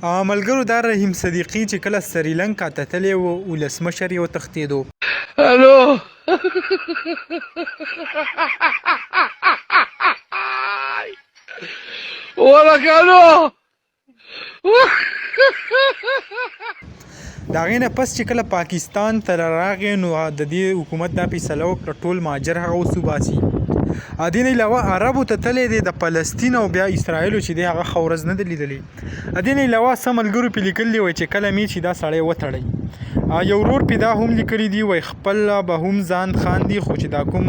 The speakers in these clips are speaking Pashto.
ملګرو دا رحیم صدیقي چې کله سریلانکا ته تللی و ولسمشر یې وتښتېدو. الو ولکانو د هغې نه پس چې کله پاکستان ته راغی نو د دې حکومت دا فیصله وکړه ټول مهاجر هغه وسوباسي. دې نه علاوه عربو ته تللی دی د فلسطین او بیا اسرائیلو چې دی هغه ښه ورځ نه ده لیدلې. دې نه علاوه څه ملګرو پې لیکلي وی چې کله مې چې دا سړی وتړئ. یو ورور پې دا هم لیکلي دي وی خپل به هم ځان خاندي خو چې دا کوم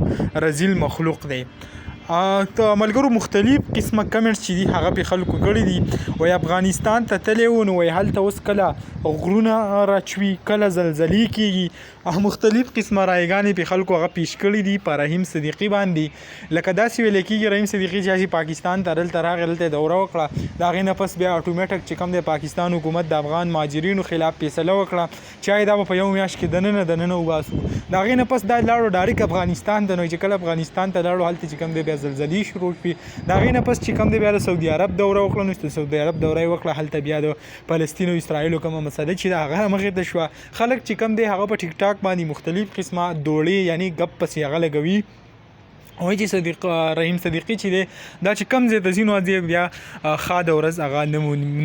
رذیل مخلوق دی. ملګرو مختلف قسمه کمنټس چې دي هغه پې خلکو کړي دي. وی افغانستان ته تللی و نو وی هلته اوس کله غرونه راچوي کله زلزلې کېږي مختلف قسمه رایګانې پې خلکو هغه پیش کړي دي په رحیم صدیقي باندې. لکه داسې ویل کېږي رحیم صدیقي چې پاکستان ته دلته راغی دلته یې دوره وکړه د هغې نه پس بیا اټومیټک چې کوم دی پاکستان حکومت د افغان مهاجرینو خلاف فیصله وکړه چې دا به په یو میاشت کې دننه وباسو. د هغې نه پس دا لاړو ډایرک افغانستان ته نو چې کله افغانستان ته لاړو هلته چې کوم دی بیا زلزلې شروع شوې. د هغې نه پس چې کوم دی بیا د سعودي عرب دوره وکړه نو د سعودي عرب دوره یې وکړه هلته بیا د فلسطین او اسرائیلو کومه مسله چې د هغه مخې ته شوه. خلک چې کوم دی هغه په ټیک ټاک باندې مختلف قسمه دوړې یعنی ګپ پسې هغه لګوي وایي چې رحیم صدیقي چې دی دا چې کم ځای ته ځي نو بیا ښه د ورځ هغه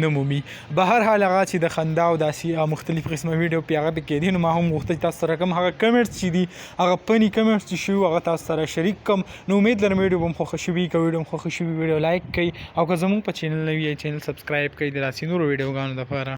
نه مومي. به هر حال هغه چې د خندا او داسې مختلف قسمه ویډیو پې هغه پې کېدي نو ما هم غوښتل چې تاسو سره کوم هغه کمنټس چې دي هغه فني کمنټس چې شوي هغه تاسو سره شریک کړم. نو امید لرم ویډیو به م خوښه شوي که ویډیو م خوښه شوي ویډیو لایک کړئ او که زموږ په چینل نوي یې چینل سبسکرایب کړئ د داسې نورو ویډیوګانو دپاره.